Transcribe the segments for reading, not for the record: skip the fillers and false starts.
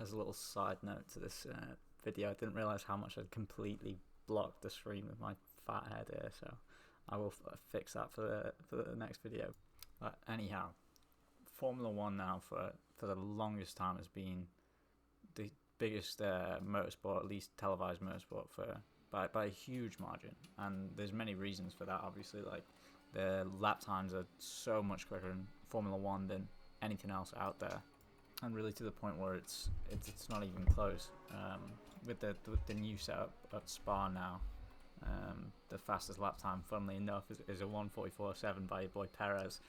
As a little side note to this video, I didn't realise how much I'd completely blocked the screen with my fat head here, so I will fix that for the next video. But anyhow, Formula 1 now for the longest time has been the biggest motorsport, at least televised motorsport, by a huge margin, and there's many reasons for that. Obviously, like the lap times are so much quicker in Formula 1 than anything else out there, and really to the point where it's not even close. With the new setup at Spa now, the fastest lap time, funnily enough, is a 1:44.7 by your boy Perez.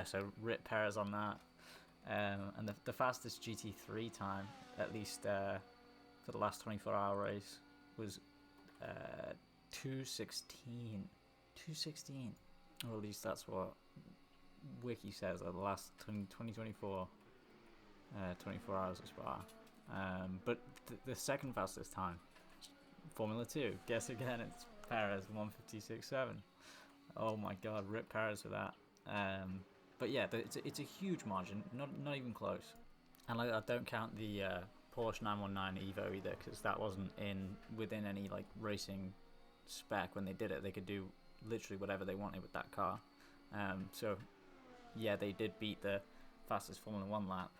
So rip Perez on that. And the fastest GT3 time, at least for the last 24-hour race, was 2:16. 2:16, or at least that's what Wiki says. At the last 2024. 24 hours of Spa. But the second fastest time, Formula 2. Guess again, it's Perez, 1:56.7. Oh my god, rip Perez for that. But yeah, it's a huge margin, not even close. And I don't count the Porsche 919 Evo either, because that wasn't within any like racing spec when they did it. They could do literally whatever they wanted with that car. So yeah, they did beat the fastest Formula 1 lap.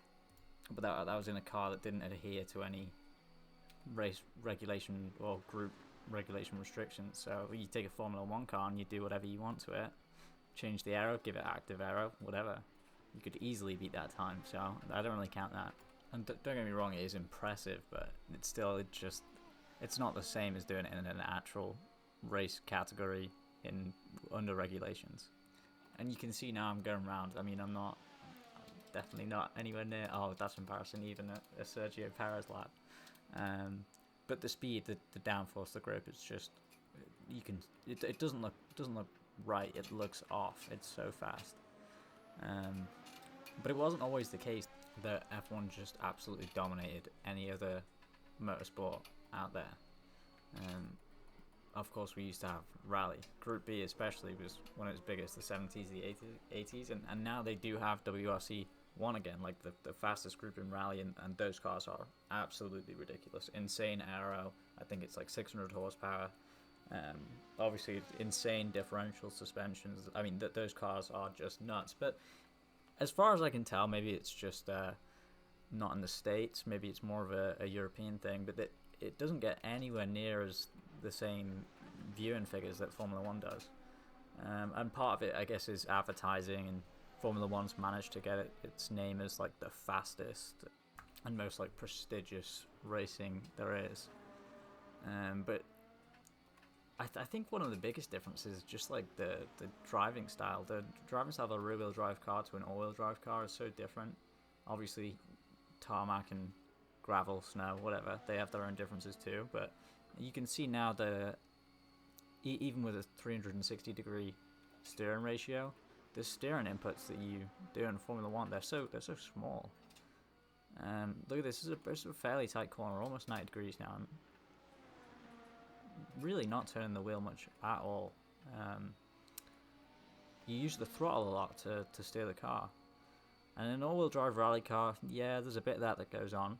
But that was in a car that didn't adhere to any race regulation or group regulation restrictions. So you take a Formula 1 car and you do whatever you want to it. Change the aero, give it active aero, whatever. You could easily beat that time, so I don't really count that. And don't get me wrong, it is impressive, but it's not the same as doing it in an actual race category under regulations. And you can see now I'm going around. I mean, I'm definitely not anywhere near. Oh, that's embarrassing. Even a Sergio Perez lap. But the speed, the downforce, the grip, it's just it doesn't look right. It looks off. It's so fast. But it wasn't always the case that F1 just absolutely dominated any other motorsport out there. Of course, we used to have rally. Group B especially was one of its biggest, the 70s, the 80s, and now they do have WRC 1 again, like the fastest group in rally, and those cars are absolutely ridiculous. Insane aero, I think it's like 600 horsepower. Obviously, insane differential suspensions. I mean, those cars are just nuts. But as far as I can tell, maybe it's just not in the States. Maybe it's more of a European thing, but it doesn't get anywhere near as the same viewing figures that Formula 1 does. And part of it, I guess, is advertising, and Formula 1's managed to get its name as like the fastest and most like prestigious racing there is. But I think one of the biggest differences is just like the driving style. The driving style of a rear-wheel drive car to an all-wheel drive car is so different. Obviously, tarmac and gravel, snow, whatever, they have their own differences too. But you can see now even with a 360-degree steering ratio, the steering inputs that you do in Formula 1, they're so small. Look at this. This is a fairly tight corner, almost 90 degrees now. I'm really not turning the wheel much at all. You use the throttle a lot to steer the car. And in an all-wheel drive rally car, yeah, there's a bit of that goes on.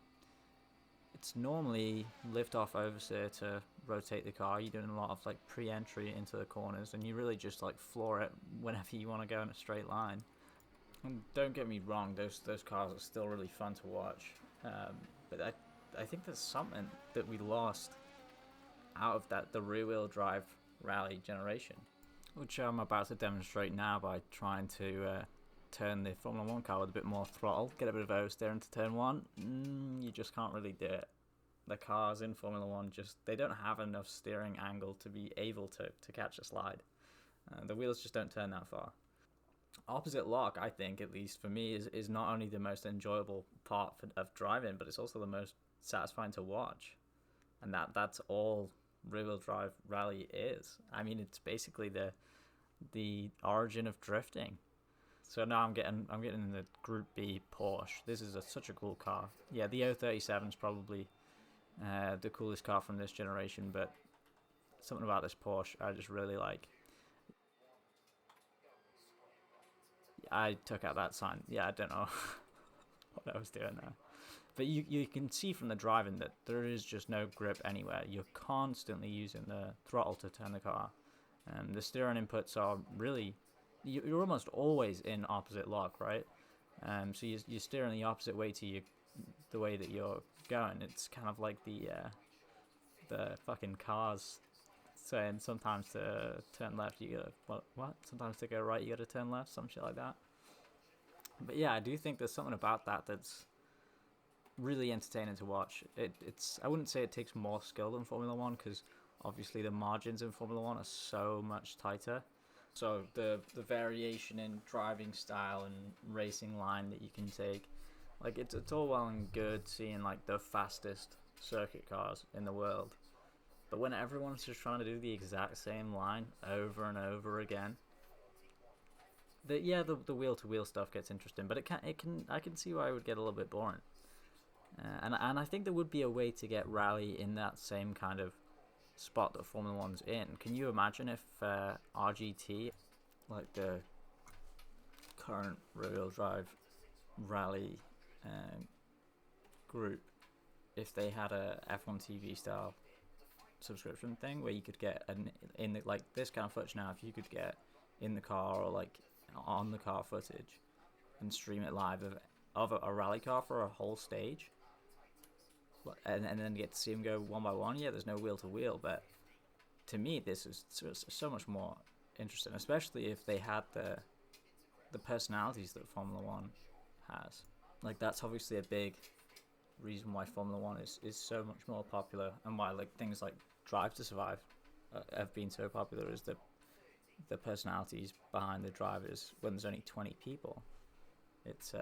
It's normally lift-off oversteer to rotate the car. You're doing a lot of like pre-entry into the corners, and you really just like floor it whenever you want to go in a straight line. And don't get me wrong, those cars are still really fun to watch. But I think there's something that we lost out of the rear-wheel drive rally generation, which I'm about to demonstrate now by trying to turn the Formula 1 car with a bit more throttle, get a bit of oversteer into turn 1. You just can't really do it. The cars in Formula 1 they don't have enough steering angle to be able to catch a slide. The wheels just don't turn that far. Opposite lock, I think, at least for me, is not only the most enjoyable part of driving, but it's also the most satisfying to watch. And that's all rear-wheel drive rally is. I mean, it's basically the origin of drifting. So now I'm getting in the Group B Porsche. This is such a cool car. Yeah, the 037 is probably the coolest car from this generation, but something about this Porsche I just really like. I took out that sign. Yeah, I don't know what I was doing there. But you can see from the driving that there is just no grip anywhere. You're constantly using the throttle to turn the car. And the steering inputs are really, you're almost always in opposite lock, right? So you're steering the opposite way to the way that you're going. It's kind of like the fucking cars saying sometimes to turn left you gotta what? Sometimes to go right you gotta turn left, some shit like that. But yeah, I do think there's something about that that's really entertaining to watch. It's I wouldn't say it takes more skill than Formula One, because obviously the margins in Formula One are so much tighter. So the variation in driving style and racing line that you can take, like it's all well and good seeing like the fastest circuit cars in the world, but when everyone's just trying to do the exact same line over and over again, the wheel to wheel stuff gets interesting, but I can see why it would get a little bit boring. And I think there would be a way to get rally in that same kind of spot that Formula One's in. Can you imagine if RGT, like the current rear-wheel drive rally group, if they had a F1 TV style subscription thing where you could get like this kind of footage now, if you could get in the car or like on the car footage and stream it live of a rally car for a whole stage, and then get to see them go one by one. Yeah, there's no wheel to wheel, but to me this is so much more interesting, especially if they had the personalities that Formula One has. Like that's obviously a big reason why Formula One is so much more popular, and why like things like Drive to Survive have been so popular, is the personalities behind the drivers. When there's only 20 people, it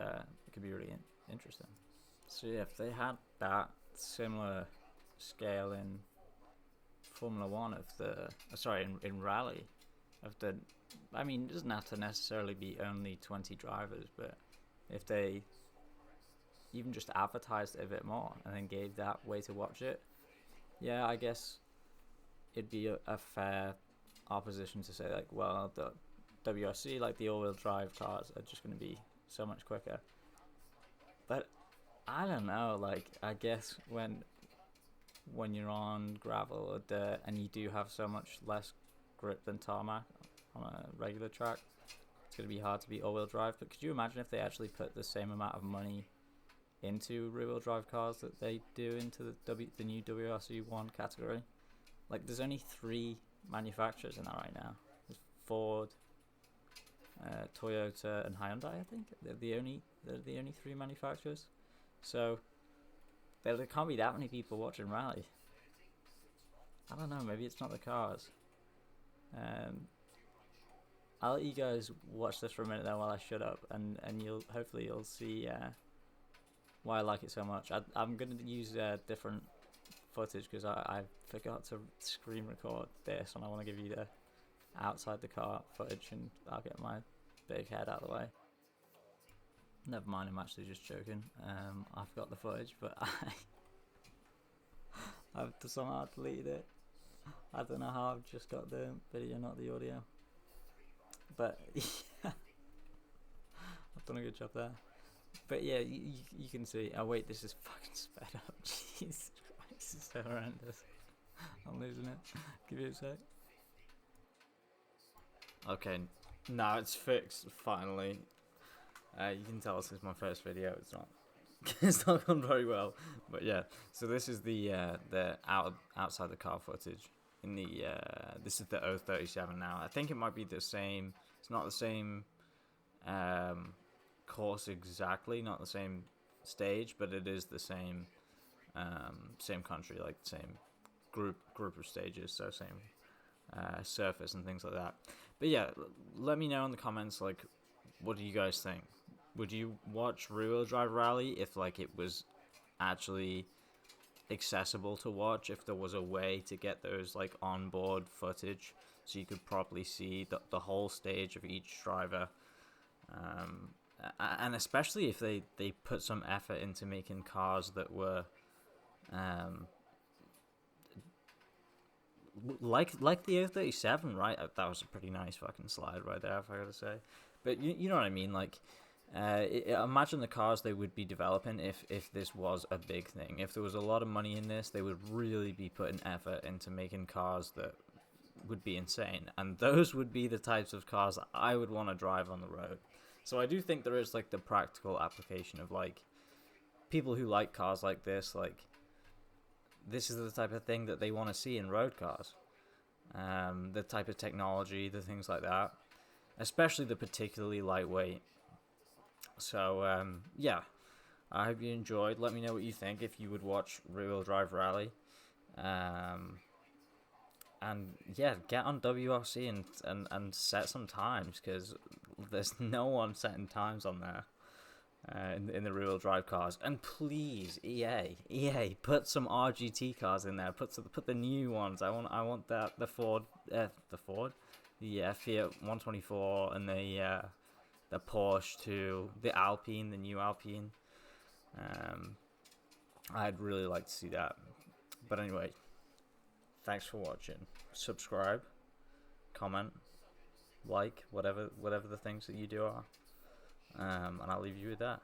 could be really interesting. So yeah, if they had that similar scale in Formula One of in rally of the, I mean, it doesn't have to necessarily be only 20 drivers, but if they even just advertised it a bit more and then gave that way to watch it, yeah, I guess it'd be a fair opposition to say like, well, the WRC, like the all-wheel drive cars, are just going to be so much quicker. But I don't know, like I guess when you're on gravel or dirt and you do have so much less grip than tarmac on a regular track, it's going to be hard to beat all-wheel drive. But could you imagine if they actually put the same amount of money into rear-wheel drive cars that they do into the new WRC 1 category? Like there's only 3 manufacturers in that right now. There's Ford, Toyota and Hyundai, I think. They're the only 3 manufacturers. So there can't be that many people watching rally. I don't know, maybe it's not the cars. I'll let you guys watch this for a minute then while I shut up, and hopefully you'll see why I like it so much. I'm going to use different footage because I forgot to screen record this, and I want to give you the outside the car footage, and I'll get my big head out of the way. Never mind, I'm actually just joking. I forgot the footage, but I've somehow deleted it. I don't know how I've just got the video, not the audio. But yeah, I've done a good job there. But yeah, you can see. Oh wait, this is fucking sped up. Jesus Christ, this is so horrendous. I'm losing it. Give it a sec. Okay, now it's fixed finally. You can tell this is my first video. It's not. It's not gone very well. But yeah, so this is the outside the car footage. In the this is the 037 now. I think it might be the same. It's not the same course exactly, not the same stage, but it is the same same country, like the same group of stages, so same surface and things like that. But yeah, let me know in the comments, like, what do you guys think? Would you watch rear-wheel drive rally if like it was actually accessible to watch, if there was a way to get those like onboard footage so you could properly see the whole stage of each driver, and especially if they put some effort into making cars that were like the 037, right? That was a pretty nice fucking slide right there, if I gotta say. But you know what I mean, like Imagine the cars they would be developing if this was a big thing. If there was a lot of money in this, they would really be putting effort into making cars that would be insane. And those would be the types of cars that I would want to drive on the road. So I do think there is like the practical application of like people who like cars like this is the type of thing that they want to see in road cars. The type of technology, the things like that, especially the particularly lightweight. So yeah, I hope you enjoyed. Let me know what you think if you would watch Rear Wheel Drive Rally. And yeah, get on WRC and set some times, because there's no one setting times on there in the rear wheel drive cars. And please, EA, put some RGT cars in there. Put the new ones. I want that the Fiat 124 and the Porsche too, the Alpine, the new Alpine. I'd really like to see that. But anyway, thanks for watching. Subscribe, comment, like, whatever the things that you do are. And I'll leave you with that.